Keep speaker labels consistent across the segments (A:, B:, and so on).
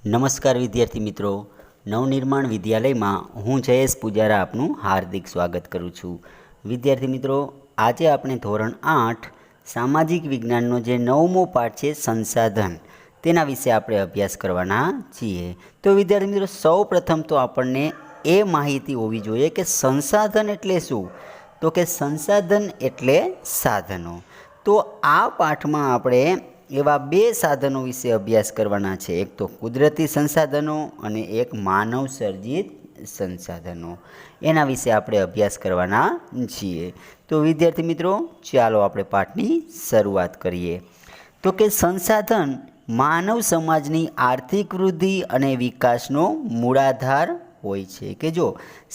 A: નમસ્કાર વિદ્યાર્થી મિત્રો, નવનિર્માણ વિદ્યાલયમાં હું જયેશ પૂજારા આપનું હાર્દિક સ્વાગત કરું છું. વિદ્યાર્થી મિત્રો, આજે આપણે ધોરણ 8 સામાજિક વિજ્ઞાનનો જે 9મો પાઠ છે સંસાધન, તેના વિશે આપણે અભ્યાસ કરવાના છીએ. તો વિદ્યાર્થી મિત્રો, સૌ પ્રથમ તો આપણને એ માહિતી હોવી જોઈએ કે સંસાધન એટલે શું. તો કે સંસાધન એટલે સાધનો. તો આ પાઠમાં આપણે એવા બે સાધનો વિશે અભ્યાસ કરવાના છે. એક તો કુદરતી સંસાધનો અને એક માનવ સર્જિત સંસાધનો. એના વિશે આપણે અભ્યાસ કરવાના છીએ. તો વિદ્યાર્થી મિત્રો, ચાલો આપણે પાઠની શરૂઆત કરીએ. તો કે સંસાધન માનવ સમાજની આર્થિક વૃદ્ધિ અને વિકાસનો મૂળાધાર હોય છે. કે જો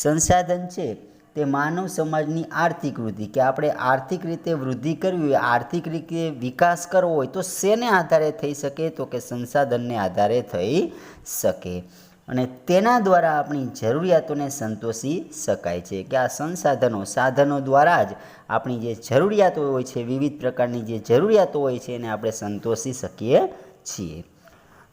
A: સંસાધન છે તે માનવ સમાજની આર્થિક વૃદ્ધિ, કે આપણે આર્થિક રીતે વૃદ્ધિ કરવી હોય, આર્થિક રીતે વિકાસ કરવો હોય તો શેને આધારે થઈ શકે? તો કે સંસાધનને આધારે થઈ શકે. અને તેના દ્વારા આપણી જરૂરિયાતોને સંતોષી શકાય છે. કે આ સાધનો દ્વારા જ આપણી જે જરૂરિયાતો હોય છે, વિવિધ પ્રકારની જે જરૂરિયાતો હોય છે, એને આપણે સંતોષી શકીએ છીએ.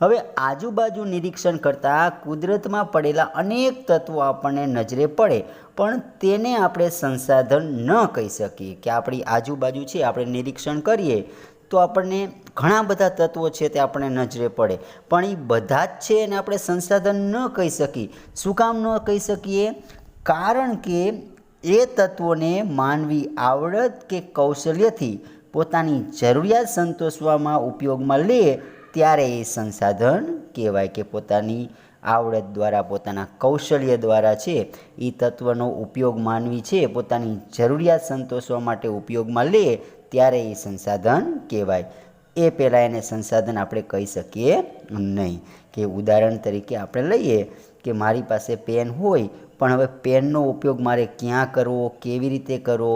A: હવે આજુબાજુ નિરીક્ષણ કરતાં કુદરતમાં પડેલા અનેક તત્વો આપણને નજરે પડે, પણ તેને આપણે સંસાધન ન કહી શકીએ. કે આપણી આજુબાજુ છે, આપણે નિરીક્ષણ કરીએ તો આપણને ઘણા બધા તત્વો છે તે આપણને નજરે પડે, પણ એ બધા જ છે એને આપણે સંસાધન ન કહી શકીએ. શું કામ ન કહી શકીએ? કારણ કે એ તત્વોને માનવી આવડત કે કૌશલ્યથી પોતાની જરૂરિયાત સંતોષવામાં ઉપયોગમાં લે ત્યારે એ સંસાધન કહેવાય. કે પોતાની આવડત દ્વારા, પોતાના કૌશલ્ય દ્વારા છે એ તત્વનો ઉપયોગ માનવી છે પોતાની જરૂરિયાત સંતોષવા માટે ઉપયોગમાં લે ત્યારે એ સંસાધન કહેવાય. એ પહેલાં એને સંસાધન આપણે કહી શકીએ નહીં. કે ઉદાહરણ તરીકે આપણે લઈએ કે મારી પાસે પેન હોય, પણ હવે પેનનો ઉપયોગ મારે ક્યાં કરવો, કેવી રીતે કરવો,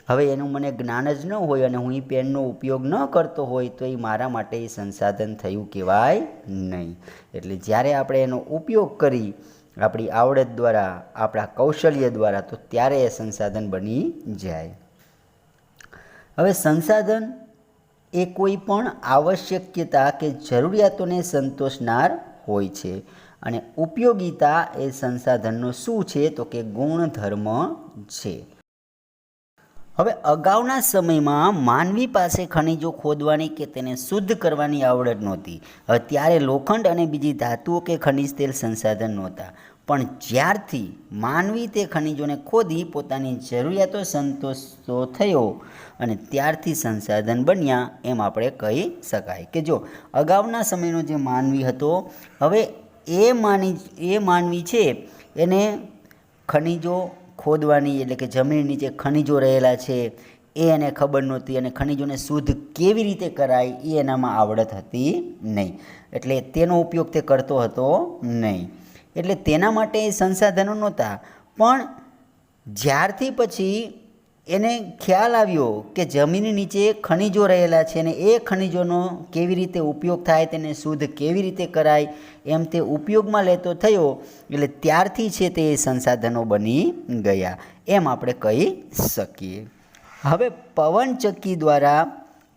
A: હવે એનું મને જ્ઞાન જ ન હોય અને હું એ પેનનો ઉપયોગ ન કરતો હોય તો એ મારા માટે એ સંસાધન થયું કહેવાય નહીં. એટલે જ્યારે આપણે એનો ઉપયોગ કરી આપણી આવડત દ્વારા, આપણા કૌશલ્ય દ્વારા, તો ત્યારે એ સંસાધન બની જાય. હવે સંસાધન એ કોઈ પણ આવશ્યકતા કે જરૂરિયાતોને સંતોષનાર હોય છે. અને ઉપયોગિતા એ સંસાધનનો શું છે? તો કે ગુણધર્મ છે. હવે અગાઉના સમયમાં માનવી પાસે ખનિજો ખોદવાની કે તેને શુદ્ધ કરવાની આવડત નહોતી. ત્યારે લોખંડ અને બીજી ધાતુઓ કે ખનિજ તેલ સંસાધન નહોતા. પણ જ્યારથી માનવી તે ખનિજોને ખોદી પોતાની જરૂરિયાતો સંતોષતો થયો અને ત્યારથી સંસાધન બન્યા એમ આપણે કહી શકાય. કે જો અગાઉના સમયનો જે માનવી હતો, હવે એ માનવી છે એને ખનિજો ખોદવાની, એટલે કે જમીન નીચે ખનિજો રહેલા છે એ એને ખબર નહોતી, અને ખનિજોને શુદ્ધ કેવી રીતે કરાય એ એનામાં આવડત હતી નહીં. એટલે તેનો ઉપયોગ તે કરતો હતો નહીં. એટલે તેના માટે સંસાધનો નહોતા. પણ જ્યારથી પછી એને ખ્યાલ આવ્યો કે જમીન નીચે ખનિજો રહેલા છે અને એ ખનિજોનો કેવી રીતે ઉપયોગ થાય, તેને શુદ્ધ કેવી રીતે કરાય, એમ તે ઉપયોગમાં લેતો થયો. એટલે ત્યારથી છે તે સંસાધનો બની ગયા એમ આપણે કહી શકીએ. હવે પવનચક્કી દ્વારા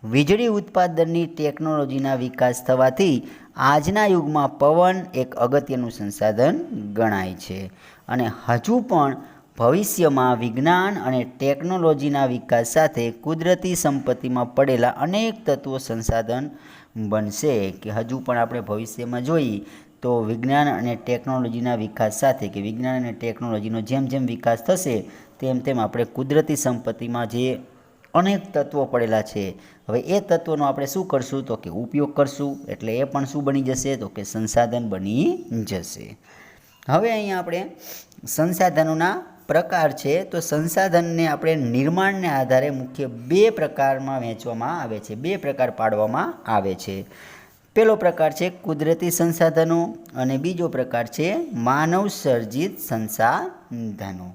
A: વીજળી ઉત્પાદનની ટેકનોલોજીના વિકાસ થવાથી આજના યુગમાં પવન એક અગત્યનું સંસાધન ગણાય છે. અને હજુ પણ ભવિષ્યમાં વિજ્ઞાન અને ટેકનોલોજીના વિકાસ સાથે કુદરતી સંપત્તિમાં પડેલા અનેક તત્વો સંસાધન બનશે. કે હજુ પણ આપણે ભવિષ્યમાં જોઈએ તો વિજ્ઞાન અને ટેકનોલોજીના વિકાસ સાથે, કે વિજ્ઞાન અને ટેકનોલોજીનો જેમ જેમ વિકાસ થશે તેમ તેમ આપણે કુદરતી સંપત્તિમાં જે અનેક તત્વો પડેલા છે, હવે એ તત્વોનો આપણે શું કરશું? તો કે ઉપયોગ કરશું. એટલે એ પણ શું બની જશે? તો કે સંસાધન બની જશે. હવે અહીંયા આપણે સંસાધનોના પ્રકાર છે. તો સંસાધનને આપણે નિર્માણને આધારે મુખ્ય બે પ્રકારમાં વહેંચવામાં આવે છે, બે પ્રકાર પાડવામાં આવે છે. પહેલો પ્રકાર છે કુદરતી સંસાધનો અને બીજો પ્રકાર છે માનવ સર્જિત સંસાધનો.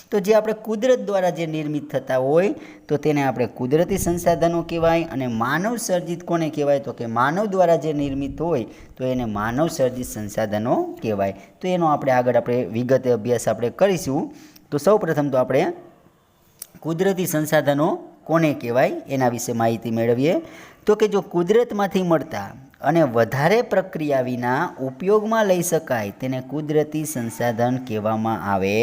A: તો જે આપણે કુદરત દ્વારા જે નિર્મિત થતા હોય તો તેને આપણે કુદરતી સંસાધનો કહેવાય. અને માનવ સર્જિત કોને કહેવાય? તો કે માનવ દ્વારા જે નિર્મિત હોય તો એને માનવ સર્જિત સંસાધનો કહેવાય. તો એનો આપણે વિગતે અભ્યાસ આપણે કરીશું. તો સૌ પ્રથમ તો આપણે કુદરતી સંસાધનો કોને કહેવાય એના વિશે માહિતી મેળવીએ. તો કે જો કુદરતમાંથી મળતા અને વધારે પ્રક્રિયા વિના ઉપયોગમાં લઈ શકાય તેને કુદરતી સંસાધન કહેવામાં આવે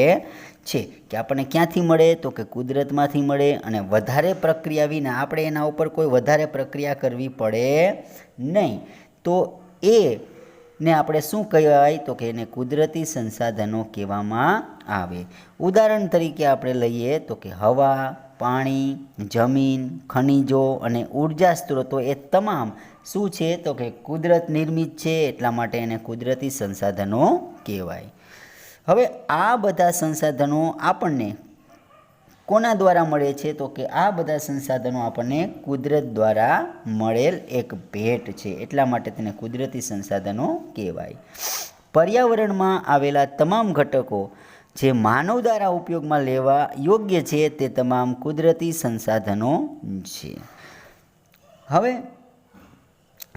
A: છે. કે આપણને ક્યાંથી મળે તો કે કુદરતમાંથી મળે, અને વધારે પ્રક્રિયા વિના આપણે એના ઉપર કોઈ વધારે પ્રક્રિયા કરવી પડે નહીં, તો એને આપણે શું કહેવાય તો કે એને કુદરતી સંસાધનો કહેવામાં આવે. ઉદાહરણ તરીકે આપણે લઈએ તો કે હવા, પાણી, જમીન, ખનિજો અને ઉર્જા સ્ત્રોતો એ તમામ શું છે તો કે કુદરત નિર્મિત છે, એટલા માટે એને કુદરતી સંસાધનો કહેવાય. હવે આ બધા સંસાધનો આપણને કોના દ્વારા મળે છે તો કે આ બધા સંસાધનો આપણને કુદરત દ્વારા મળેલ એક ભેટ છે, એટલા માટે તેને કુદરતી સંસાધનો કહેવાય. પર્યાવરણમાં આવેલા તમામ ઘટકો જે માનવ દ્વારા ઉપયોગમાં લેવા યોગ્ય છે તે તમામ કુદરતી સંસાધનો છે. હવે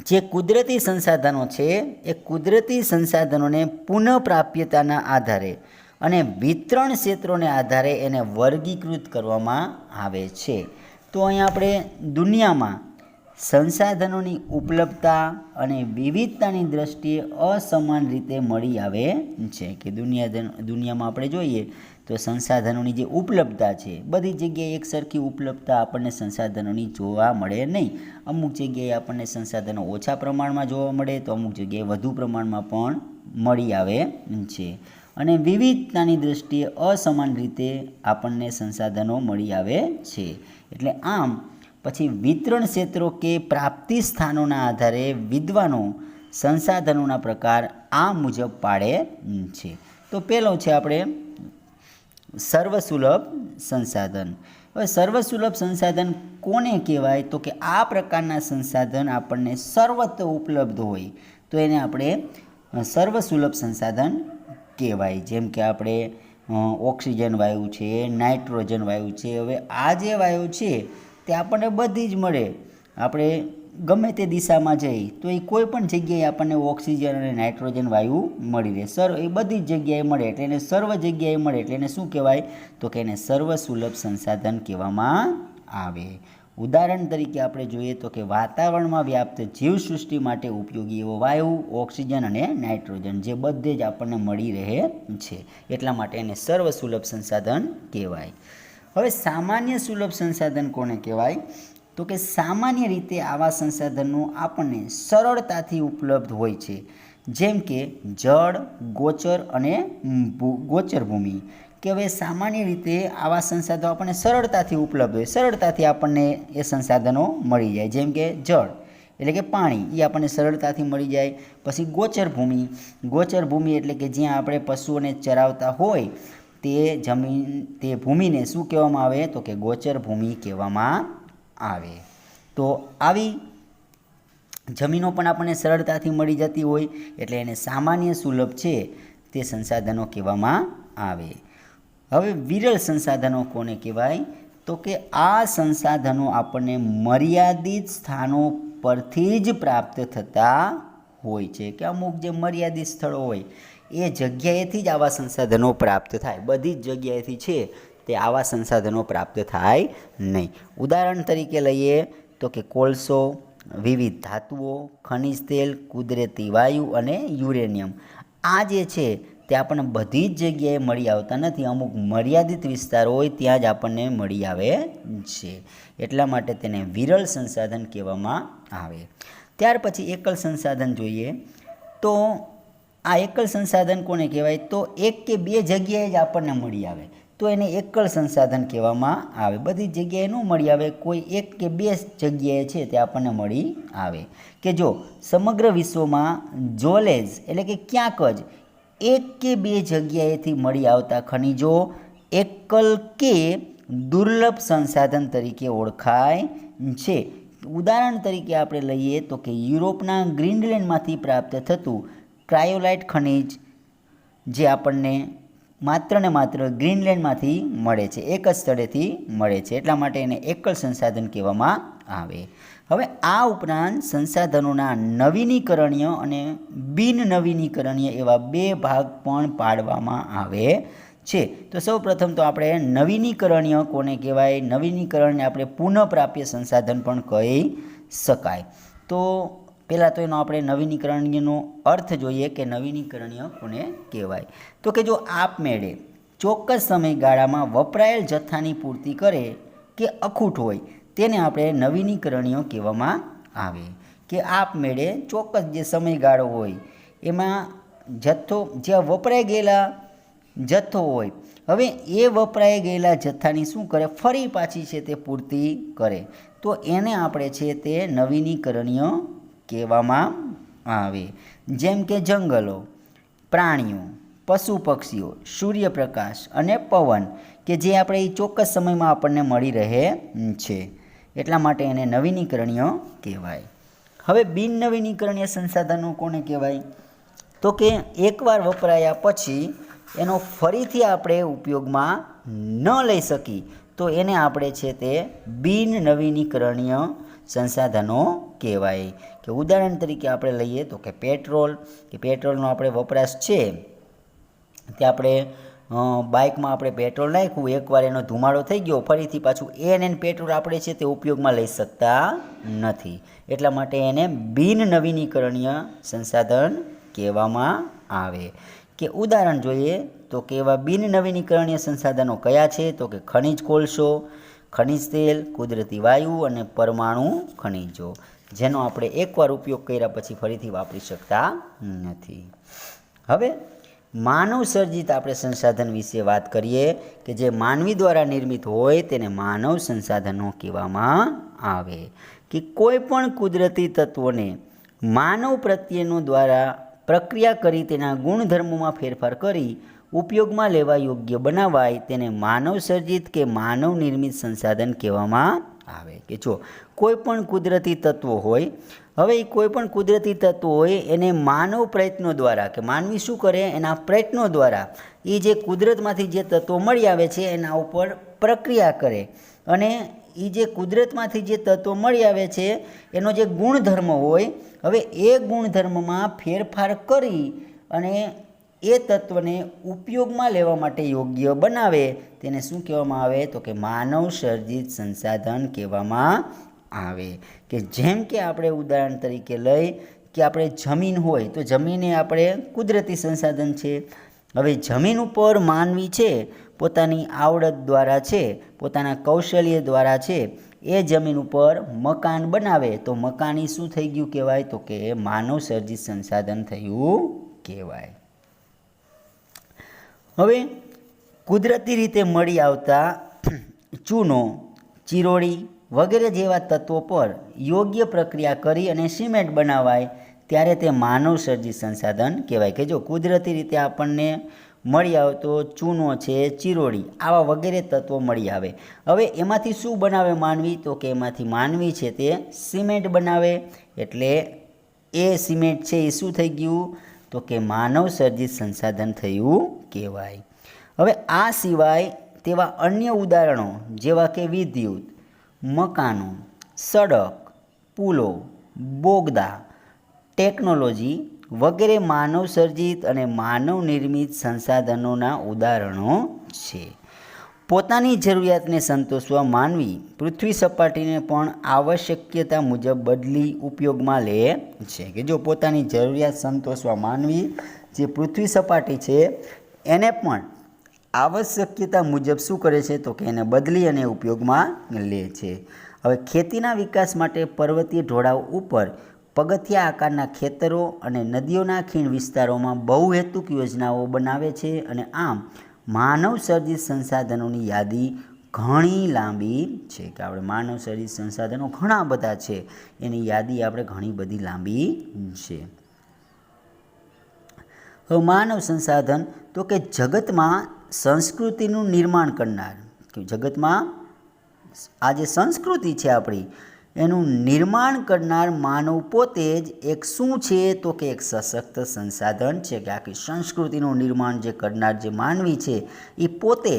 A: જે કુદરતી સંસાધનો છે એ કુદરતી સંસાધનોને પુનઃપ્રાપ્યતાના આધારે અને વિતરણ ક્ષેત્રોને આધારે એને વર્ગીકૃત કરવામાં આવે છે. તો અહીં આપણે દુનિયામાં સંસાધનોની ઉપલબ્ધતા અને વિવિધતાની દ્રષ્ટિએ અસમાન રીતે મળી આવે છે. કે દુનિયામાં આપણે જોઈએ તો સંસાધનોની જે ઉપલબ્ધતા છે, બધી જગ્યાએ એક સરખી ઉપલબ્ધતા આપણને સંસાધનોની જોવા મળે નહીં. અમુક જગ્યાએ આપણને સંસાધનો ઓછા પ્રમાણમાં જોવા મળે, તો અમુક જગ્યાએ વધુ પ્રમાણમાં પણ મળી આવે છે. અને વિવિધતાની દ્રષ્ટિએ અસમાન રીતે આપણને સંસાધનો મળી આવે છે. એટલે આમ પછી વિતરણ ક્ષેત્રો કે પ્રાપ્તિ સ્થાનોના આધારે વિદ્વાનો સંસાધનોના પ્રકાર આ મુજબ પાડે છે. તો પહેલો છે આપણે સર્વસુલભ સંસાધન. હવે સર્વસુલભ સંસાધન કોને કહેવાય તો કે આ પ્રકારના સંસાધન આપણને સર્વત્ર ઉપલબ્ધ હોય તો એને આપણે સર્વસુલભ સંસાધન કહેવાય. જેમ કે આપણે ઓક્સિજન વાયુ છે, નાઇટ્રોજન વાયુ છે. હવે આ જે વાયુ છે તે આપણને બધી જ મળે. આપણે ગમે તે દિશામાં જઈએ તો એ કોઈ પણ જગ્યાએ આપણને ઓક્સિજન અને નાઇટ્રોજન વાયુ મળી રહે. એ બધી જ જગ્યાએ મળે એટલે એને સર્વ જગ્યાએ મળે એટલે એને શું કહેવાય તો કે એને સર્વસુલભ સંસાધન કહેવામાં આવે. ઉદાહરણ તરીકે આપણે જોઈએ તો કે વાતાવરણમાં વ્યાપ્ત જીવસૃષ્ટિ માટે ઉપયોગી એવો વાયુ, ઓક્સિજન અને નાઇટ્રોજન જે બધે જ આપણને મળી રહે છે, એટલા માટે એને સર્વસુલભ સંસાધન કહેવાય. હવે સામાન્ય સુલભ સંસાધન કોને કહેવાય તો કે સામાન્ય રીતે આવા સંસાધનો આપણને સરળતાથી ઉપલબ્ધ હોય છે, જેમ કે જળ, ગોચર અને ગોચર ભૂમિ. કે હવે સામાન્ય રીતે આવા સંસાધનો આપણને સરળતાથી ઉપલબ્ધ હોય, સરળતાથી આપણને એ સંસાધનો મળી જાય. જેમ કે જળ એટલે કે પાણી, એ આપણને સરળતાથી મળી જાય. પછી ગોચર ભૂમિ, ગોચર ભૂમિ એટલે કે જ્યાં આપણે પશુઓને ચરાવતા હોય તે જમીન, તે ભૂમિને શું કહેવામાં આવે તો કે ગોચર ભૂમિ કહેવામાં આવે. તો આવી જમીનો પણ આપણને સરળતાથી મળી જતી હોય એટલે એને સામાન્ય સુલભ છે તે સંસાધનો કહેવામાં આવે. હવે વિરલ સંસાધનો કોને કહેવાય તો કે આ સંસાધનો આપણને મર્યાદિત સ્થાનો પરથી જ પ્રાપ્ત થતા હોય છે. કે અમુક જે મર્યાદિત સ્થળો હોય એ જગ્યાએથી જ આવા સંસાધનો પ્રાપ્ત થાય, બધી જ જગ્યાએથી છે તે આવા સંસાધનો પ્રાપ્ત થાય નહીં. ઉદાહરણ તરીકે લઈએ તો કે કોલસો, વિવિધ ધાતુઓ, ખનિજ તેલ, કુદરતી વાયુ અને યુરેનિયમ. આ જે છે તે આપણને બધી જ જગ્યાએ મળી આવતા નથી, અમુક મર્યાદિત વિસ્તાર હોય ત્યાં જ આપણને મળી આવે છે, એટલા માટે તેને વિરલ સંસાધન કહેવામાં આવે. ત્યાર પછી એકલ સંસાધન જોઈએ તો આ એકલ સંસાધન કોને કહેવાય તો એક કે બે જગ્યાએ જ આપણને મળી આવે તો એને એકલ સંસાધન કહેવામાં આવે. બધી જગ્યાએ ન મળી આવે, કોઈ એક કે બે જગ્યાએ છે તે આપણને મળી આવે. કે જો સમગ્ર વિશ્વમાં જોલેજ એટલે કે ક્યાંક જ એક કે બે જગ્યાએથી મળી આવતા ખનિજો એકલ કે દુર્લભ સંસાધન તરીકે ઓળખાય છે. ઉદાહરણ તરીકે આપણે લઈએ તો કે યુરોપના ગ્રીનલેન્ડમાંથી પ્રાપ્ત થતું ક્રાયોલાઇટ ખનિજ જે આપણને માત્ર ને માત્ર ગ્રીનલેન્ડમાંથી મળે છે, એક જ સ્થળેથી મળે છે, એટલા માટે એને એકલ સંસાધન કહેવામાં આવે. હવે આ ઉપરાંત સંસાધનોના નવીનીકરણીય અને બિન નવીનીકરણીય એવા બે ભાગ પણ પાડવામાં આવે છે. તો સૌપ્રથમ તો આપણે નવીનીકરણીય કોને કહેવાય, નવીનીકરણને આપણે પુનઃપ્રાપ્ય સંસાધન પણ કહી શકાય. તો પહેલાં તો એનો આપણે નવીનીકરણીયનો અર્થ જોઈએ કે નવીનીકરણીય કોને કહેવાય. તો કે જો આપમેળે ચોક્કસ સમયગાળામાં વપરાયેલ જથ્થાની પૂર્તિ કરે કે અખૂટ હોય તેને આપણે નવીનીકરણીય કહેવામાં આવે. કે આપમેળે ચોક્કસ જે સમયગાળો હોય એમાં જથ્થો જ્યાં વપરાઈ ગયેલા જથ્થો હોય, હવે એ વપરાઈ ગયેલા જથ્થાની શું કરે, ફરી પાછી છે તે પૂર્તિ કરે, તો એને આપણે છે તે નવીનીકરણીય કહેવામાં આવે. જેમ કે જંગલો, પ્રાણીઓ, પશુ પક્ષીઓ, સૂર્યપ્રકાશ અને પવન કે જે આપણે એ ચોક્કસ સમયમાં આપણને મળી રહે છે, એટલા માટે એને નવીનીકરણીય કહેવાય. હવે બિન નવીનીકરણીય સંસાધનો કોને કહેવાય? તો કે એકવાર વપરાયા પછી એનો ફરીથી આપણે ઉપયોગમાં ન લઈ શકી તો એને આપણે છે તે બિન નવીનીકરણીય સંસાધનો કહેવાય. કે ઉદાહરણ તરીકે આપણે લઈએ તો કે પેટ્રોલ, કે પેટ્રોલનો આપણે વપરાશ છે તે આપણે બાઇકમાં આપણે પેટ્રોલ નાખ્યું, એકવાર એનો ધુમાડો થઈ ગયો, ફરીથી પાછું એને પેટ્રોલ આપણે છે તે ઉપયોગમાં લઈ શકતા નથી, એટલા માટે એને બિન નવીનીકરણીય સંસાધન કહેવામાં આવે. કે ઉદાહરણ જોઈએ તો કે એવા બિન નવીનીકરણીય સંસાધનો કયા છે? તો કે ખનિજ કોલસો, ખનિજ તેલ, કુદરતી વાયુ અને પરમાણુ ખનિજો, જેનો આપણે એકવાર ઉપયોગ કર્યા પછી ફરીથી વાપરી શકતા નથી. હવે માનવ સર્જિત આપણે સંસાધન વિશે વાત કરીએ કે જે માનવી દ્વારા નિર્મિત હોય તેને માનવ સંસાધનો કહેવામાં આવે. કે કોઈ પણ કુદરતી તત્વોને માનવ પ્રત્યેનો દ્વારા પ્રક્રિયા કરી તેના ગુણધર્મોમાં ફેરફાર કરી ઉપયોગમાં લેવા યોગ્ય બનાવાય તેને માનવ સર્જિત કે માનવ નિર્મિત સંસાધન કહેવામાં આવે. કે જો કોઈ પણ કુદરતી તત્વો હોય, હવે એ કોઈ પણ કુદરતી તત્વો હોય એને માનવ પ્રયત્નો દ્વારા, કે માનવી શું કરે, એના પ્રયત્નો દ્વારા એ જે કુદરતમાંથી જે તત્વો મળી આવે છે એના ઉપર પ્રક્રિયા કરે અને એ જે કુદરતમાંથી જે તત્વો મળી આવે છે એનો જે ગુણધર્મ હોય, હવે એ ગુણધર્મમાં ફેરફાર કરી અને એ તત્વને ઉપયોગમાં લેવા માટે યોગ્ય બનાવે તેને શું કહેવામાં આવે? તો કે માનવ સર્જિત સંસાધન કહેવામાં આવે. કે જેમ કે આપણે ઉદાહરણ તરીકે લઈ કે આપણે જમીન હોય તો જમીન એ આપણે કુદરતી સંસાધન છે. હવે જમીન ઉપર માનવી છે પોતાની આવડત દ્વારા છે, પોતાના કૌશલ્ય દ્વારા છે એ જમીન ઉપર મકાન બનાવે તો મકાન એ શું થઈ ગયું કહેવાય? તો કે માનવ સર્જિત સંસાધન થયું કહેવાય. હવે કુદરતી રીતે મળી આવતા ચૂનો, ચિરોડી વગેરે જેવા તત્વો પર યોગ્ય પ્રક્રિયા કરી અને સિમેન્ટ બનાવાય ત્યારે તે માનવ સર્જિત સંસાધન કહેવાય. કે જો કુદરતી રીતે આપણને મળી આવતો ચૂનો છે, ચિરોડી આવા વગેરે તત્વો મળી આવે, હવે એમાંથી શું બનાવે માનવી? તો કે એમાંથી માનવી છે તે સિમેન્ટ બનાવે, એટલે એ સિમેન્ટ છે એ શું થઈ ગયું? તો કે માનવ સર્જિત સંસાધન થયું કહેવાય. હવે આ સિવાય તેવા અન્ય ઉદાહરણો જેવા કે વિદ્યુત, મકાનો, સડક, પુલો, બોગદા, ટેકનોલોજી વગેરે માનવ સર્જિત અને માનવ નિર્મિત સંસાધનોના ઉદાહરણો છે. પોતાની જરૂરિયાતને સંતોષવા માનવી પૃથ્વી સપાટીને પણ આવશ્યકતા મુજબ બદલી ઉપયોગમાં લે છે. કે જો પોતાની જરૂરિયાત સંતોષવા માનવી જે પૃથ્વી સપાટી છે એને પણ આવશ્યકતા મુજબ શું કરે છે? તો કે એને બદલી અને ઉપયોગમાં લે છે. હવે ખેતીના વિકાસ માટે પર્વતીય ઢોળાવ ઉપર પગથિયા આકારના ખેતરો અને નદીઓના ખીણ વિસ્તારોમાં બહુહેતુક યોજનાઓ બનાવે છે અને આમ માનવ સર્જિત સંસાધનોની યાદી ઘણી લાંબી છે. કે આપણે માનવ સર્જિત સંસાધનો ઘણા બધા છે, એની યાદી આપણે ઘણી બધી લાંબી છે. હવે માનવ સંસાધન તો કે જગતમાં સંસ્કૃતિનું નિર્માણ કરનાર, કે જગતમાં આ જે સંસ્કૃતિ છે આપણી એનું નિર્માણ કરનાર માનવ પોતે જ એક શું છે? તો કે એક સશક્ત સંસાધન છે. કે આખી સંસ્કૃતિનું નિર્માણ જે કરનાર જે માનવી છે એ પોતે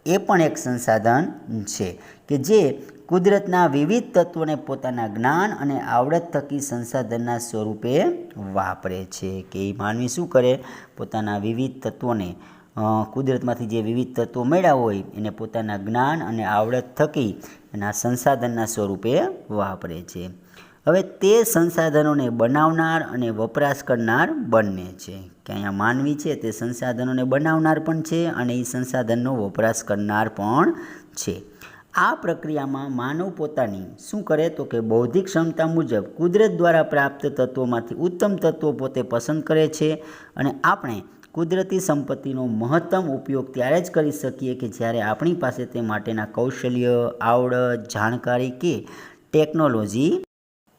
A: એ પણ એક સંસાધન છે કે જે કુદરતના વિવિધ તત્વોને પોતાના જ્ઞાન અને આવડત થકી સંસાધનના સ્વરૂપે વાપરે છે. કે એ માનવી શું કરે? પોતાના વિવિધ તત્વોને કુદરતમાંથી જે વિવિધ તત્વો મળ્યા હોય એને પોતાના જ્ઞાન અને આવડત થકી એના સંસાધનના સ્વરૂપે વાપરે છે. હવે તે સંસાધનોને બનાવનાર અને વપરાશ કરનાર બંને છે, કે અહીંયા માનવી છે તે સંસાધનોને બનાવનાર પણ છે અને એ સંસાધનનો વપરાશ કરનાર પણ છે. આ પ્રક્રિયામાં માનવ પોતાની શું કરે તો કે બૌદ્ધિક ક્ષમતા મુજબ કુદરત દ્વારા પ્રાપ્ત તત્વોમાંથી ઉત્તમ તત્વો પોતે પસંદ કરે છે. અને આપણે કુદરતી સંપત્તિનો મહત્તમ ઉપયોગ ત્યારે જ કરી શકીએ કે જ્યારે આપણી પાસે તે માટેના કૌશલ્ય, આવડત, જાણકારી કે ટેકનોલોજી.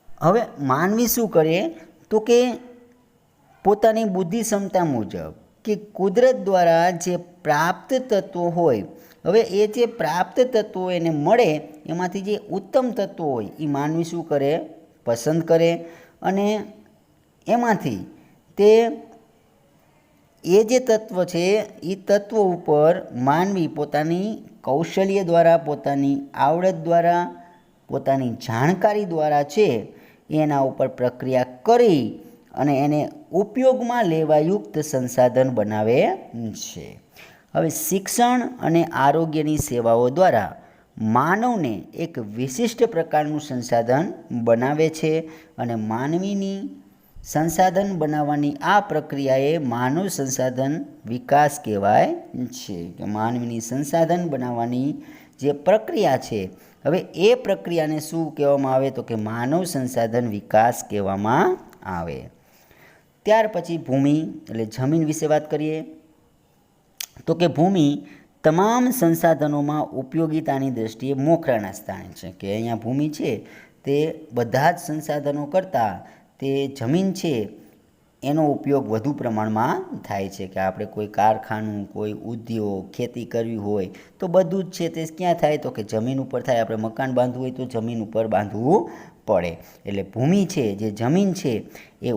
A: હવે માનવી શું કરે તો કે પોતાની બુદ્ધિ ક્ષમતા મુજબ કે કુદરત દ્વારા જે પ્રાપ્ત તત્વો હોય, હવે એ જે પ્રાપ્ત તત્વો એને મળે એમાંથી જે ઉત્તમ તત્વો હોય એ માનવી શું કરે, પસંદ કરે. અને એમાંથી તે એ જે તત્વ છે એ તત્વો ઉપર માનવી પોતાની કૌશલ્ય દ્વારા, પોતાની આવડત દ્વારા, પોતાની જાણકારી દ્વારા છે એના ઉપર પ્રક્રિયા કરી અને એને ઉપયોગમાં લેવાયુક્ત સંસાધન બનાવે છે. હવે શિક્ષણ અને આરોગ્યની સેવાઓ દ્વારા માનવને એક વિશિષ્ટ પ્રકારનું સંસાધન બનાવે છે અને માનવીની સંસાધન બનાવવાની આ પ્રક્રિયાએ માનવ સંસાધન વિકાસ કહેવાય છે. કે માનવીની સંસાધન બનાવવાની જે પ્રક્રિયા છે, હવે એ પ્રક્રિયાને શું કહેવામાં આવે તો કે માનવ સંસાધન વિકાસ કહેવામાં આવે. ત્યાર પછી ભૂમિ એટલે જમીન વિશે વાત કરીએ તો કે ભૂમિ તમામ સંસાધનોમાં ઉપયોગિતાની દૃષ્ટિએ મોખરાના સ્થાને છે. કે અહીંયા ભૂમિ છે તે બધા જ સંસાધનો કરતાં તે જમીન છે એનો ઉપયોગ વધુ પ્રમાણમાં થાય છે. કે આપણે કોઈ કારખાનું, કોઈ ઉદ્યોગ, ખેતી કરવી હોય તો બધું જ છે તે ક્યાં થાય તો કે જમીન ઉપર થાય. આપણે મકાન બાંધવું હોય તો જમીન ઉપર બાંધવું પડે. એટલે ભૂમિ છે, જે જમીન છે એ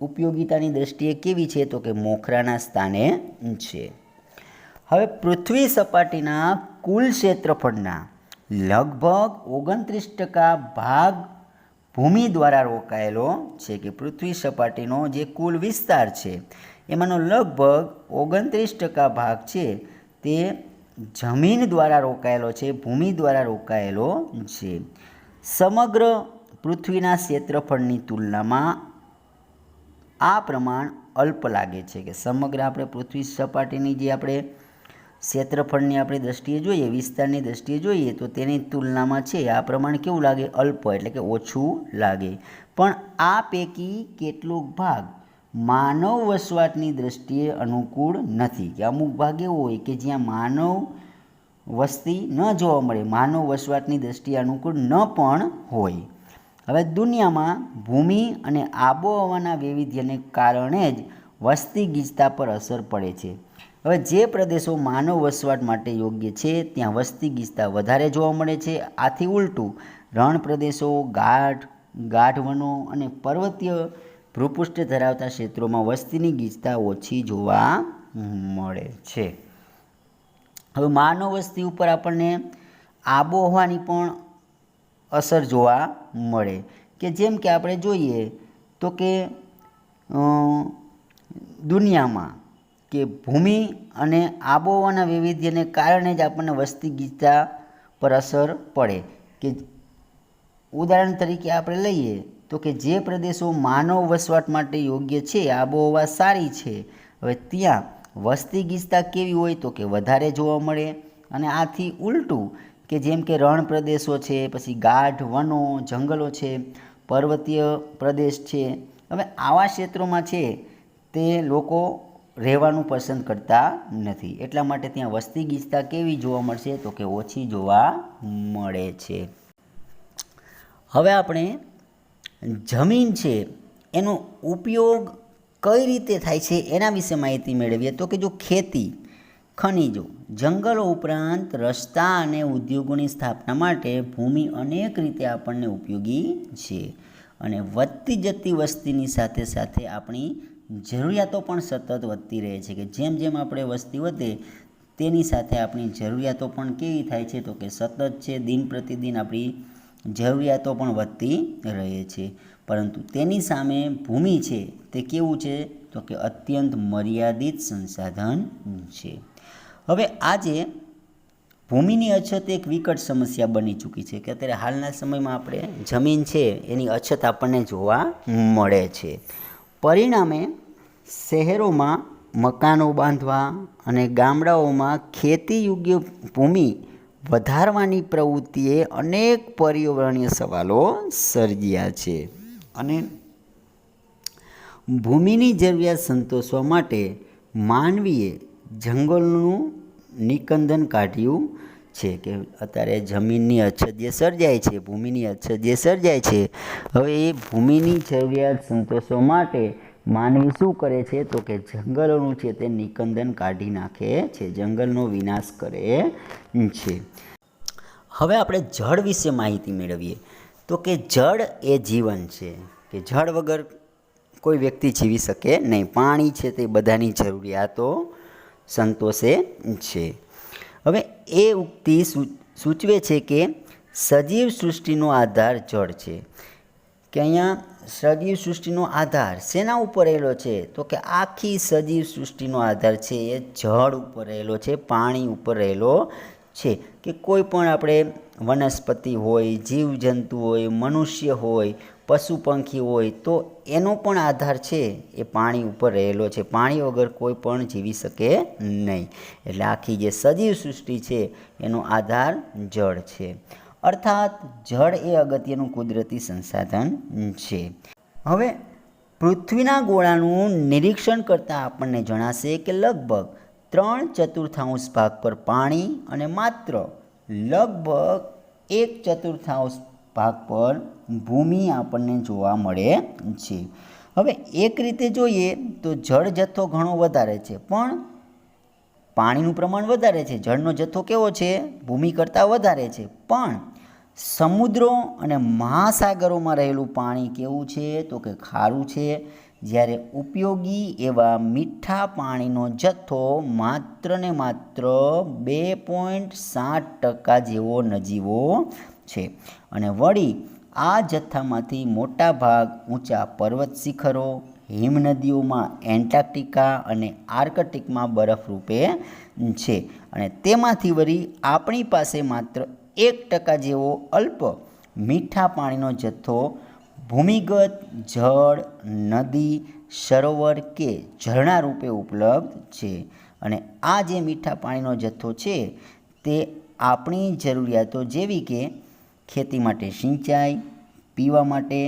A: ઉપયોગિતાની દ્રષ્ટિએ કેવી છે તો કે મોખરાના સ્થાને છે. હવે પૃથ્વી સપાટીના કુલ ક્ષેત્રફળના લગભગ 29% ભાગ ભૂમિ દ્વારા રોકાયેલો છે. કે પૃથ્વી સપાટીનો જે કુલ વિસ્તાર છે એમાંનો લગભગ 29% ભાગ છે તે જમીન દ્વારા રોકાયેલો છે, ભૂમિ દ્વારા રોકાયેલો છે. સમગ્ર પૃથ્વીના ક્ષેત્રફળની તુલનામાં આ પ્રમાણ અલ્પ લાગે છે. કે સમગ્ર આપણે પૃથ્વી સપાટીની જે આપણે ક્ષેત્રફળની આપણે દ્રષ્ટિએ જોઈએ, વિસ્તારની દ્રષ્ટિએ જોઈએ તો તેની તુલનામાં છે આ પ્રમાણ કેવું લાગે, અલ્પ એટલે કે ઓછું લાગે. પણ આ પૈકી કેટલોક ભાગ માનવ વસવાટની દ્રષ્ટિએ અનુકૂળ નથી. કે અમુક ભાગ એવો હોય કે જ્યાં માનવ વસ્તી ન જોવા મળે, માનવ વસવાટની દ્રષ્ટિએ અનુકૂળ ન પણ હોય. હવે દુનિયામાં ભૂમિ અને આબોહવાના વૈવિધ્યને કારણે જ વસ્તી ગીચતા પર અસર પડે છે. હવે જે પ્રદેશો માનવ વસવાટ માટે યોગ્ય છે ત્યાં વસ્તી ગીચતા વધારે જોવા મળે છે. આથી ઉલટું રણ પ્રદેશો, ગાઢ વનો અને પર્વતીય ભૂપૃષ્ઠ ધરાવતા ક્ષેત્રોમાં વસ્તીની ગીચતા ઓછી જોવા મળે છે. હવે માનવ વસ્તી ઉપર આપણને આબોહવાની પણ અસર જોવા મળે. કે જેમ કે આપણે જોઈએ તો કે દુનિયામાં કે ભૂમિ અને આબોહવાના વૈવિધ્યને કારણે જ આપણને વસ્તી ગીચતા પર અસર પડે. કે ઉદાહરણ તરીકે આપણે લઈએ તો કે જે પ્રદેશો માનવ વસવાટ માટે યોગ્ય છે, આબોહવા સારી છે, હવે ત્યાં વસ્તી ગીચતા કેવી હોય તો કે વધારે જોવા મળે. અને આથી ઉલટું કે જેમ કે રણ પ્રદેશો છે, પછી ગાઢ વનો, જંગલો છે, પર્વતીય પ્રદેશ છે, હવે આવા ક્ષેત્રોમાં છે તે લોકો રહેવાનું પસંદ કરતા નથી. એટલા માટે ત્યાં વસ્તી ગીચતા કેવી જોવા મળશે તો કે ઓછી જોવા મળે છે. હવે આપણે જમીન છે એનો ઉપયોગ કઈ રીતે થાય છે એના વિશે માહિતી મેળવીએ તો કે જો ખેતી, ખનિજો, જંગલો ઉપરાંત રસ્તા અને ઉદ્યોગોની સ્થાપના માટે ભૂમિ અનેક રીતે આપણને ઉપયોગી છે. અને વધતી જતી વસ્તીની સાથે સાથે આપણી જરૂરિયાતો પણ સતત વધતી રહે છે. કે જેમ જેમ આપણે વસ્તી વધે તેની સાથે આપણી જરૂરિયાતો પણ કેવી થાય છે તો કે સતત છે, દિન પ્રતિદિન આપણી જરૂરિયાતો પણ વધતી રહે છે. પરંતુ તેની સામે ભૂમિ છે તે કેવું છે તો કે અત્યંત મર્યાદિત સંસાધન છે. હવે આજે ભૂમિની અછત એક વિકટ સમસ્યા બની ચૂકી છે કે અત્યારે હાલના સમયમાં આપણે જમીન છે એની અછત આપણને જોવા મળે છે. પરિણામે શહેરોમાં મકાનો બાંધવા અને ગામડાઓમાં ખેતી યોગ્ય ભૂમિ વધારવાની પ્રવૃત્તિએ અનેક પર્યાવરણીય સવાલો સર્જ્યા છે અને ભૂમિની જરૂરિયાત સંતોષવા માટે માનવીએ જંગલોનું નિકંદન કાઢ્યું છે કે અત્યારે જમીનની અછત જે સર્જાય છે, ભૂમિની અછત જે સર્જાય છે, હવે એ ભૂમિની જરૂરિયાત સંતોષવા માટે માનવી શું કરે છે તો કે જંગલોનું છે તે નિકંદન કાઢી નાખે છે, જંગલનો વિનાશ કરે છે. હવે આપણે જળ વિશે માહિતી મેળવીએ તો કે જળ એ જીવન છે કે જળ વગર કોઈ વ્યક્તિ જીવી શકે નહીં. પાણી છે તે બધાની જરૂરિયાતો સંતોષે છે. હવે એ ઉક્તિ સૂચવે છે કે સજીવ સૃષ્ટિનો આધાર જળ છે કે અહીંયા સજીવ સૃષ્ટિનો આધાર શેના ઉપર રહેલો છે તો કે આખી સજીવ સૃષ્ટિનો આધાર છે એ જળ ઉપર રહેલો છે, પાણી ઉપર રહેલો છે કે કોઈ પણ આપણે વનસ્પતિ હોય, જીવજંતુ હોય, મનુષ્ય હોય, પશુ પંખી હોય તો એનો પણ આધાર છે એ પાણી ઉપર રહેલો છે. પાણી વગર કોઈ પણ જીવી શકે નહીં. એટલે આખી જે સજીવ સૃષ્ટિ છે એનો આધાર જળ છે. અર્થાત જળ એ અગત્યનું કુદરતી સંસાધન છે. હવે પૃથ્વીના ગોળાનું નિરીક્ષણ કરતાં આપણને જણાશે કે લગભગ 3/4 ભાગ પર પાણી અને માત્ર લગભગ 1/4 ભાગ પર ભૂમિ આપણને જોવા મળે છે. હવે એક રીતે જોઈએ તો જળ જથ્થો ઘણો વધારે છે પણ પાણીનું પ્રમાણ વધારે છે. જળનો જથ્થો કેવો છે? ભૂમિ કરતાં વધારે છે. પણ સમુદ્રો અને મહાસાગરોમાં રહેલું પાણી કેવું છે તો કે ખારું છે. જ્યારે ઉપયોગી એવા મીઠા પાણીનો જથ્થો માત્ર ને માત્ર 2.7% જેવો નજીવો છે. અને વળી આ જથ્થામાંથી મોટા ભાગ ઊંચા પર્વત શિખરો, હિમનદીઓમાં એન્ટાર્કટિકા અને આર્કટિકમાં બરફ રૂપે છે. અને તેમાંથી વળી આપણી પાસે માત્ર 1% જેવો અલ્પ મીઠા પાણીનો જથ્થો ભૂમિગત જળ, નદી, સરોવર કે ઝરણા રૂપે ઉપલબ્ધ છે. અને આ જે મીઠા પાણીનો જથ્થો છે તે આપણી જરૂરિયાતો જેવી કે ખેતી માટે સિંચાઈ, પીવા માટે,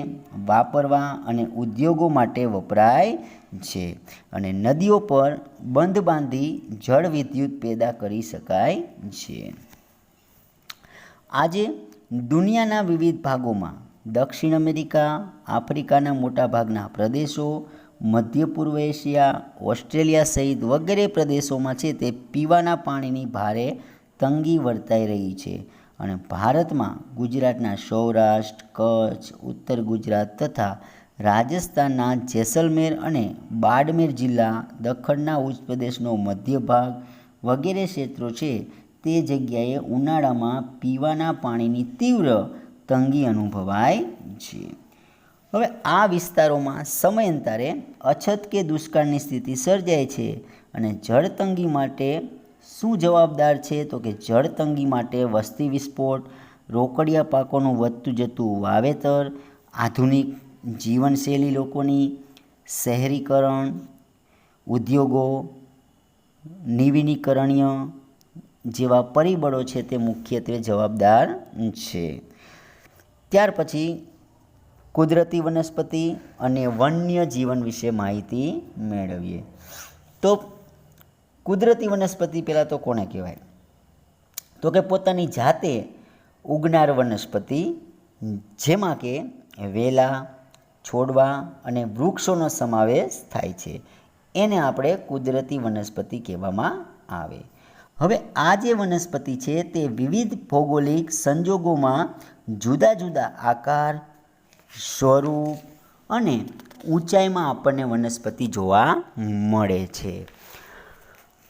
A: વાપરવા અને ઉદ્યોગો માટે વપરાય છે. અને નદીઓ પર બંધ બાંધી જળ વિદ્યુત પેદા કરી શકાય છે. આજે દુનિયાના વિવિધ ભાગોમાં દક્ષિણ અમેરિકા, આફ્રિકાના મોટાભાગના પ્રદેશો, મધ્ય પૂર્વ એશિયા, ઓસ્ટ્રેલિયા સહિત વગેરે પ્રદેશોમાં છે તે પીવાના પાણીની ભારે તંગી વર્તાઈ રહી છે. અને ભારતમાં ગુજરાતના સૌરાષ્ટ્ર, કચ્છ, ઉત્તર ગુજરાત તથા રાજસ્થાનના જેસલમેર અને બાડમેર જિલ્લા, દખણના ઉચ્ચ પ્રદેશનો મધ્ય ભાગ વગેરે ક્ષેત્રો છે તે જગ્યાએ ઉનાળામાં પીવાના પાણીની તીવ્ર તંગી અનુભવાય છે. હવે આ વિસ્તારોમાં સમયાંતરે અછત કે દુષ્કાળની સ્થિતિ સર્જાય છે. અને જળતંગી માટે શું જવાબદાર છે તો કે જળતંગી માટે વસ્તી વિસ્ફોટ, રોકડિયા પાકોનું વધતું જતું વાવેતર, આધુનિક જીવનશૈલી લોકોની, શહેરીકરણ, ઉદ્યોગો, નવીનીકરણીય જેવા પરિબળો છે તે મુખ્યત્વે જવાબદાર છે. ત્યાર પછી કુદરતી વનસ્પતિ અને વન્ય જીવન વિશે માહિતી મેળવીએ. તો કુદરતી વનસ્પતિ પહેલાં તો કોને કહેવાય તો કે પોતાની જાતે ઉગનાર વનસ્પતિ, જેમાં કે વેલા, છોડવા અને વૃક્ષોનો સમાવેશ થાય છે. એને આપણે કુદરતી વનસ્પતિ કહેવામાં આવે. હવે આ જે વનસ્પતિ છે તે વિવિધ ભૌગોલિક સંજોગોમાં જુદા જુદા આકાર, સ્વરૂપ અને ઊંચાઈમાં આપણને વનસ્પતિ જોવા મળે છે.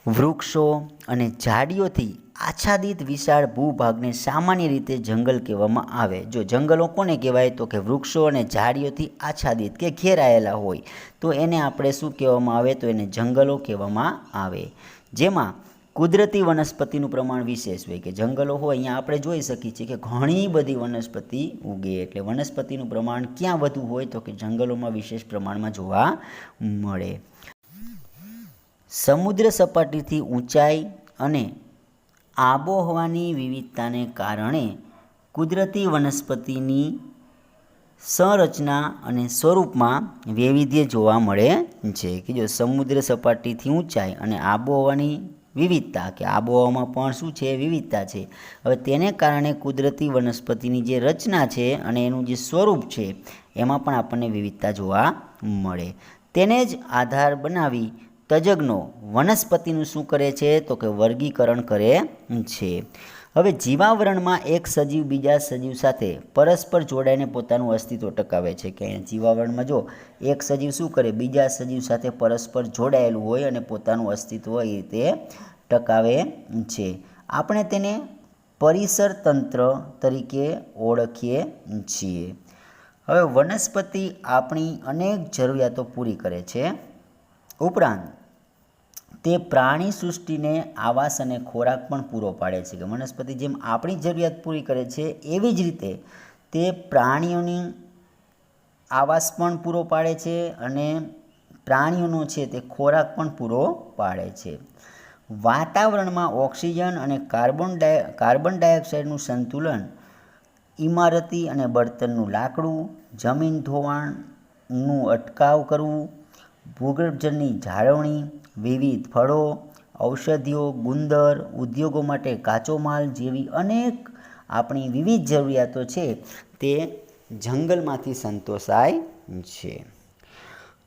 A: વૃક્ષો અને ઝાડીઓથી આચ્છાદિત વિશાળ ભૂભાગને સામાન્ય રીતે જંગલ કહેવામાં આવે. જો જંગલો કોને કહેવાય તો કે વૃક્ષો અને ઝાડીઓથી આચ્છાદિત કે ઘેરાયેલા હોય તો એને આપણે શું કહેવામાં આવે તો એને જંગલો કહેવામાં આવે. જેમાં કુદરતી વનસ્પતિનું પ્રમાણ વિશેષ હોય કે જંગલો હોય અહીંયા આપણે જોઈ શકીએ છીએ કે ઘણી બધી વનસ્પતિ ઉગે, એટલે વનસ્પતિનું પ્રમાણ ક્યાં વધુ હોય તો કે જંગલોમાં વિશેષ પ્રમાણમાં જોવા મળે. સમુદ્ર સપાટીથી ઊંચાઈ અને આબોહવાની વિવિધતાને કારણે કુદરતી વનસ્પતિની સંરચના અને સ્વરૂપમાં વૈવિધ્ય જોવા મળે છે. કે જો સમુદ્ર સપાટીથી ઊંચાઈ અને આબોહવાની વિવિધતા, કે આબોહવામાં પણ શું છે, વિવિધતા છે. હવે તેને કારણે કુદરતી વનસ્પતિની જે રચના છે અને એનું જે સ્વરૂપ છે એમાં પણ આપણને વિવિધતા જોવા મળે. તેને જ આધાર બનાવી તજજ્ઞો વનસ્પતિનું શું કરે છે તો કે વર્ગીકરણ કરે છે. હવે જીવાવરણમાં એક સજીવ બીજા સજીવ સાથે પરસ્પર જોડાઈને પોતાનું અસ્તિત્વ ટકાવે છે. કે અહીંયા જીવાવરણમાં જો એક સજીવ શું કરે, બીજા સજીવ સાથે પરસ્પર જોડાયેલું હોય અને પોતાનું અસ્તિત્વ એ રીતે ટકાવે છે. આપણે તેને પરિસર તંત્ર તરીકે ઓળખીએ છીએ. હવે વનસ્પતિ આપણી અનેક જરૂરિયાતો પૂરી કરે છે, ઉપરાંત તે પ્રાણી સૃષ્ટિને આવાસ અને ખોરાક પણ પૂરો પાડે છે. કે વનસ્પતિ જેમ આપણી જરૂરિયાત પૂરી કરે છે એવી જ રીતે તે પ્રાણીઓની આવાસ પણ પૂરો પાડે છે અને પ્રાણીઓનો છે તે ખોરાક પણ પૂરો પાડે છે. વાતાવરણમાં ઓક્સિજન અને કાર્બન ડાયોક્સાઇડનું સંતુલન, ઇમારતી અને બળતણનું લાકડું, જમીન ધોવાણનું અટકાવ કરવું, ભૂગર્ભજળની જાળવણી, વિવિધ ફળો, ઔષધિઓ, ગુંદર, ઉદ્યોગો માટે કાચો માલ જેવી અનેક આપણી વિવિધ જરૂરિયાતો છે તે જંગલમાંથી સંતોષાય છે.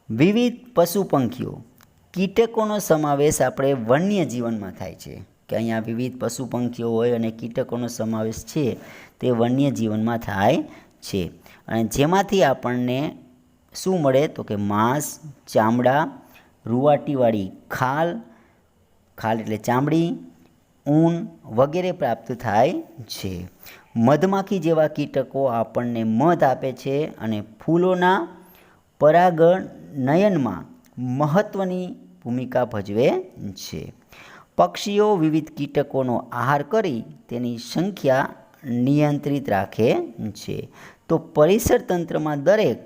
A: વિવિધ પશુ પંખીઓ, કીટકોનો સમાવેશ આપણે વન્ય જીવનમાં થાય છે. કે અહીંયા વિવિધ પશુ પંખીઓ હોય અને કીટકોનો સમાવેશ છે તે વન્ય જીવનમાં થાય છે. અને જેમાંથી આપણને શું મળે તો કે માંસ, ચામડા, રૂંવાટીવાળી ખાલ એટલે ચામડી, ઊન વગેરે પ્રાપ્ત થાય છે. મધમાખી જેવા કીટકો આપણને મધ આપે છે અને ફૂલોના પરાગનયનમાં મહત્ત્વની ભૂમિકા ભજવે છે. પક્ષીઓ વિવિધ કીટકોનો આહાર કરી તેની સંખ્યા નિયંત્રિત રાખે છે. તો પરિસર તંત્રમાં દરેક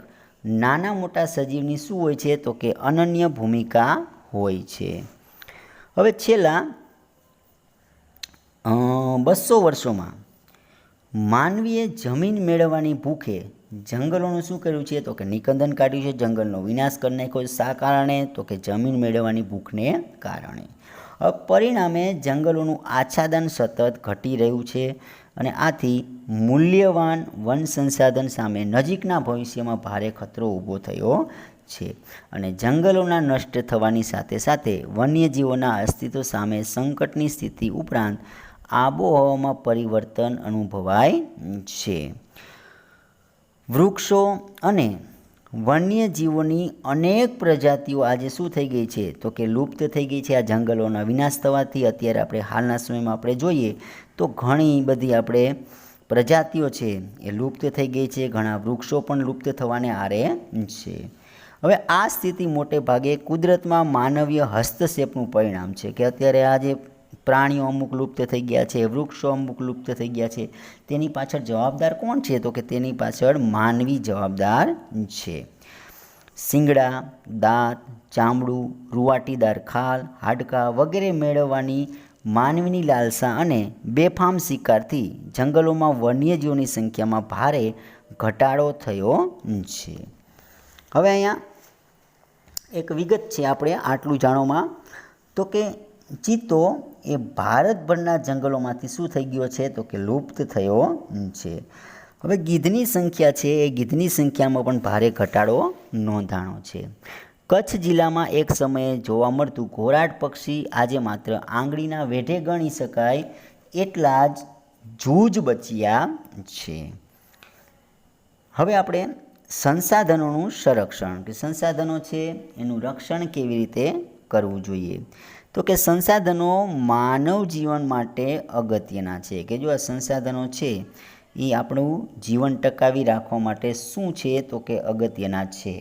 A: નાના મોટા સજીવની શું હોય છે તો કે અનન્ય ભૂમિકા હોય છે. હવે છેલ્લા 200 વર્ષોમાં માનવીએ જમીન મેળવવાની ભૂખે જંગલોનું શું કર્યું છે તો કે નિકંદન કાઢ્યું છે, જંગલનો વિનાશ કરી નાખ્યો. શા કારણે તો કે જમીન મેળવવાની ભૂખને કારણે. હવે પરિણામે જંગલોનું આચ્છાદન સતત ઘટી રહ્યું છે અને આથી મૂલ્યવાન વન સંસાધન સામે નજીકના ભવિષ્યમાં ભારે ખતરો ઊભો થયો છે. અને જંગલોના નષ્ટ થવાની સાથે સાથે વન્યજીવોના અસ્તિત્વ સામે સંકટની સ્થિતિ ઉપરાંત આબોહવામાં પરિવર્તન અનુભવાય છે. વૃક્ષો અને વન્યજીવોની અનેક પ્રજાતિઓ આજે શું થઈ ગઈ છે તો કે લુપ્ત થઈ ગઈ છે. આ જંગલોના વિનાશ થવાથી અત્યારે આપણે હાલના સમયમાં આપણે જોઈએ તો ઘણી બધી આપણે પ્રજાતિઓ છે એ લુપ્ત થઈ ગઈ છે. ઘણા વૃક્ષો પણ લુપ્ત થવાને આરે છે. હવે આ સ્થિતિ મોટે ભાગે કુદરતમાં માનવીય હસ્તક્ષેપનું પરિણામ છે. કે અત્યારે આ જે પ્રાણીઓ અમુક લુપ્ત થઈ ગયા છે, વૃક્ષો અમુક લુપ્ત થઈ ગયા છે, તેની પાછળ જવાબદાર કોણ છે તો કે તેની પાછળ માનવી જવાબદાર છે. શિંગડા, દાંત, ચામડું, રૂંવાટીદાર ખાલ, હાડકાં વગેરે મેળવવાની માનવીની લાલસા અને બેફામ શિકારથી જંગલોમાં વન્યજીવોની સંખ્યામાં ભારે ઘટાડો થયો છે. હવે અહીંયા એક વિગત છે આપણે આટલું જાણવામાં તો કે ચિત્તો એ ભારતભરના જંગલોમાંથી શું થઈ ગયો છે તો કે લુપ્ત થયો છે. હવે ગીધની સંખ્યા છે એ ગીધની સંખ્યામાં પણ ભારે ઘટાડો નોંધાણો છે. કચ્છ જિલ્લામાં એક સમયે જોવા મળતું ઘોરાડ પક્ષી આજે માત્ર આંગળીના વેઢે ગણી શકાય એટલા જ જૂજ બચ્યા છે. હવે આપણે સંસાધનોનું સંરક્ષણ કે સંસાધનો છે એનું રક્ષણ કેવી રીતે કરવું જોઈએ તો કે સંસાધનો માનવ જીવન માટે અગત્યના છે. કે જો આ સંસાધનો છે એ આપણું જીવન ટકાવી રાખવા માટે શું છે તો કે અગત્યના છે.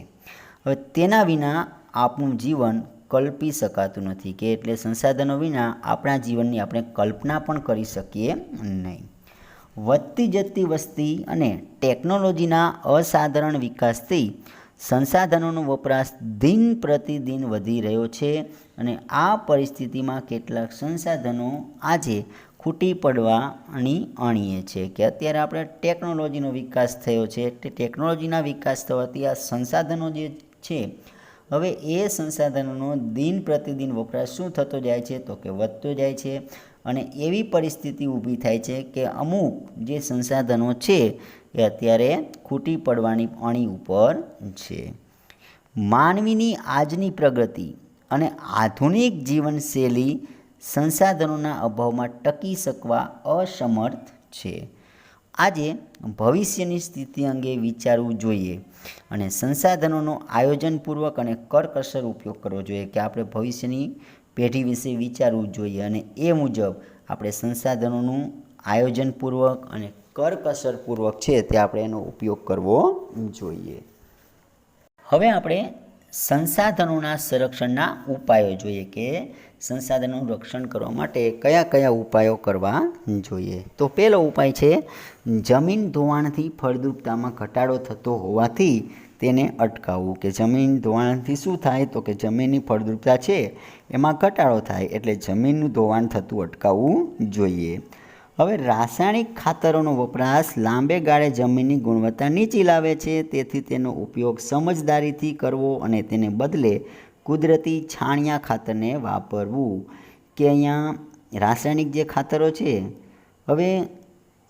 A: હવે તેના વિના આપણું જીવન કલ્પી શકાતું નથી, કે એટલે સંસાધનો વિના આપણા જીવનની આપણે કલ્પના પણ કરી શકીએ નહીં. વધતી જતી વસ્તી અને ટેકનોલોજીના અસાધારણ વિકાસથી સંસાધનોનો વપરાશ દિન પ્રતિદિન વધી રહ્યો છે અને આ પરિસ્થિતિમાં કેટલાક સંસાધનો આજે ખૂટી પડવાની અણીએ છે, કે અત્યારે આપણે ટેકનોલોજીનો વિકાસ થયો છે, તે ટેકનોલોજીના વિકાસ થવાથી આ સંસાધનો જે છે હવે એ સંસાધનોનો દિન પ્રતિદિન વપરાશ શું થતો જાય છે, તો કે વધતો જાય છે અને એવી પરિસ્થિતિ ઊભી થાય છે કે અમુક જે સંસાધનો છે એ અત્યારે ખૂટી પડવાની અણી ઉપર છે. માનવીની આજની પ્રગતિ અને આધુનિક જીવનશૈલી સંસાધનોના અભાવમાં ટકી શકવા અસમર્થ છે. આજે ભવિષ્યની સ્થિતિ અંગે વિચારવું જોઈએ અને સંસાધનોનો આયોજનપૂર્વક અને કરકસર ઉપયોગ કરવો જોઈએ, કે આપણે ભવિષ્યની પેઢી વિશે વિચારવું જોઈએ અને એ મુજબ આપણે સંસાધનોનું આયોજનપૂર્વક અને કરકસરપૂર્વક છે તે આપણે એનો ઉપયોગ કરવો જોઈએ. હવે આપણે સંસાધનોના સંરક્ષણના ઉપાયો જોઈએ, કે સંસાધનોનું રક્ષણ કરવા માટે કયા કયા ઉપાયો કરવા જોઈએ. તો પહેલો ઉપાય છે જમીન ધોવાણથી ફળદ્રુપતામાં ઘટાડો થતો હોવાથી તેને અટકાવવું, કે જમીન ધોવાણથી શું થાય, તો કે જમીનની ફળદ્રુપતા છે એમાં ઘટાડો થાય, એટલે જમીનનું ધોવાણ થતું અટકાવવું જોઈએ. હવે રાસાયણિક ખાતરોનો વપરાશ લાંબે ગાળે જમીનની ગુણવત્તા નીચી લાવે છે, તેથી તેનો ઉપયોગ સમજદારીથી કરવો અને તેને બદલે કુદરતી છાણિયા ખાતરને વાપરવું. કે અહીંયા રાસાયણિક જે ખાતરો છે હવે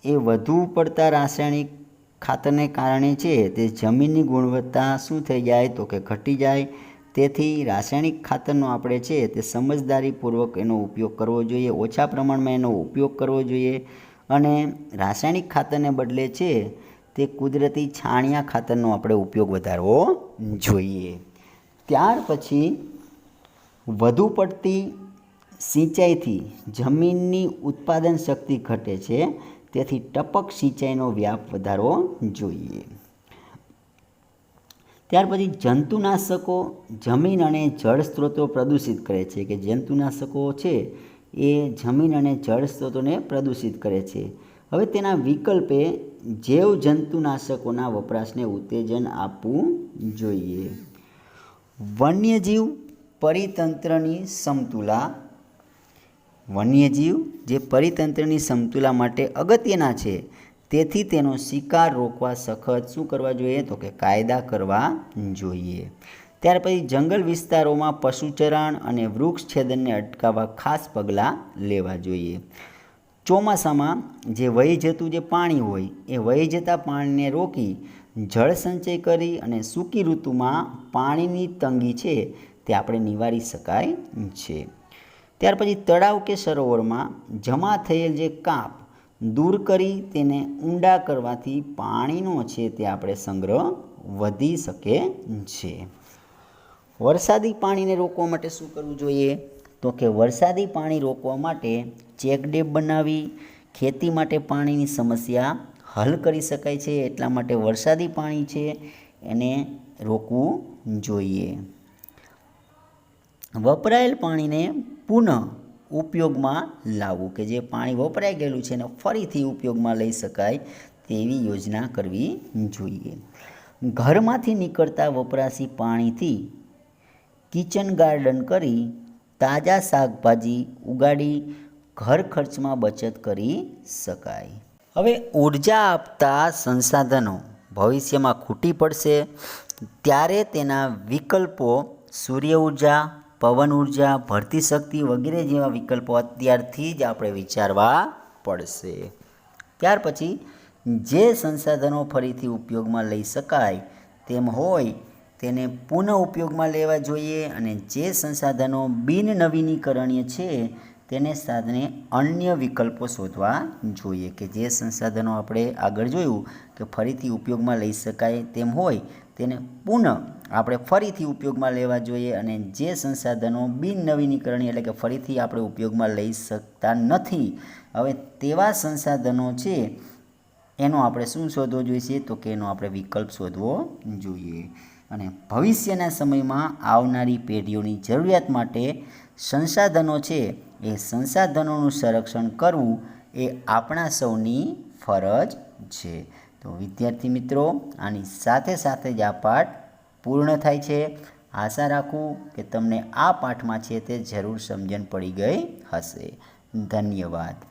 A: એ વધુ પડતા રાસાયણિક ખાતરને કારણે છે તે જમીનની ગુણવત્તા શું થઈ જાય, તો કે ઘટી જાય. તેથી રાસાયણિક ખાતરનો આપણે છે તે સમજદારીપૂર્વક એનો ઉપયોગ કરવો જોઈએ, ઓછા પ્રમાણમાં એનો ઉપયોગ કરવો જોઈએ અને રાસાયણિક ખાતરને બદલે છે તે કુદરતી છાણિયા ખાતરનો આપણે ઉપયોગ વધારવો જોઈએ. ત્યાર પછી વધુ પડતી સિંચાઈથી જમીનની ઉત્પાદન શક્તિ ઘટે છે, તેથી ટપક સિંચાઈનો વ્યાપ વધારવો જોઈએ. ત્યાર પછી જંતુનાશકો જમીન અને જળ સ્ત્રોતો પ્રદૂષિત કરે છે, કે જંતુનાશકો છે એ જમીન અને જળ સ્ત્રોતોને પ્રદૂષિત કરે છે. હવે તેના વિકલ્પે જૈવ જંતુનાશકોના વપરાશને ઉત્તેજન આપવું જોઈએ. વન્યજીવ પરિતંત્રની સમતુલા વન્યજીવ જે પરિતંત્રની સમતુલા માટે અગત્યના છે, તેથી તેનો શિકાર રોકવા સખત શું કરવા જોઈએ, તો કે કાયદા કરવા જોઈએ. ત્યાર પછી જંગલ વિસ્તારોમાં પશુચરણ અને વૃક્ષ છેદનને અટકાવવા ખાસ પગલાં લેવા જોઈએ. ચોમાસામાં જે વહી જતું જે પાણી હોય એ વહી જતા પાણીને રોકી જળ સંચય કરી અને સૂકી ઋતુમાં પાણીની તંગી છે તે આપણે નિવારી શકાય છે. ત્યાર પછી તળાવ કે સરોવરમાં જમા થયેલ જે કાપ દૂર કરી તેને ઊંડા કરવાથી પાણીનો છે તે આપણે સંગ્રહ વધી શકે છે. વરસાદી પાણીને રોકવા માટે શું કરવું જોઈએ, તો કે વરસાદી પાણી રોકવા માટે ચેકડેમ બનાવી ખેતી માટે પાણીની સમસ્યા હલ કરી શકાય છે. એટલા માટે વરસાદી પાણી છે એને રોકવું જોઈએ. વપરાયેલ પાણીને પુનઃ ઉપયોગમાં લાવવું, કે જે પાણી વપરાઈ ગયેલું છે એને ફરીથી ઉપયોગમાં લઈ શકાય તેવી યોજના કરવી જોઈએ. ઘરમાંથી નીકળતા વપરાશી પાણીથી કિચન ગાર્ડન કરી તાજા શાકભાજી ઉગાડી ઘર ખર્ચમાં બચત કરી શકાય. હવે ઉર્જા આપતા સંસાધનો ભવિષ્યમાં ખૂટી પડશે ત્યારે તેના વિકલ્પો સૂર્ય ઉર્જા, પવન ઉર્જા, ભરતી શક્તિ વગેરે જેવા વિકલ્પો અત્યારથી જ આપણે વિચારવા પડશે. ત્યાર પછી જે સંસાધનો ફરીથી ઉપયોગમાં લઈ શકાય તેમ હોય તેને પુનઃ ઉપયોગમાં લેવા જોઈએ અને જે સંસાધનો બિનનવીનીકરણીય છે તેને સાધને અન્ય વિકલ્પો શોધવા જોઈએ. કે જે સંસાધનો આપણે આગળ જોયું કે ફરીથી ઉપયોગમાં લઈ શકાય તેમ હોય તેને પુનઃ આપણે ફરીથી ઉપયોગમાં લેવા જોઈએ અને જે સંસાધનો બિનનવીનીકરણીય એટલે કે ફરીથી આપણે ઉપયોગમાં લઈ શકતા નથી હવે તેવા સંસાધનો છે એનો આપણે શું શોધવો જોઈએ, તો કે એનો આપણે વિકલ્પ શોધવો જોઈએ. અને ભવિષ્યના સમયમાં આવનારી પેઢીઓની જરૂરિયાત માટે સંસાધનો છે એ સંસાધનોનું સંરક્ષણ કરવું એ આપણા સૌની ફરજ છે. તો વિદ્યાર્થી મિત્રો, આની સાથે સાથે જ આ પાઠ પૂર્ણ થાય છે. આશા રાખું કે તમને આ પાઠમાં છે તે જરૂર સમજણ પડી ગઈ હશે. ધન્યવાદ.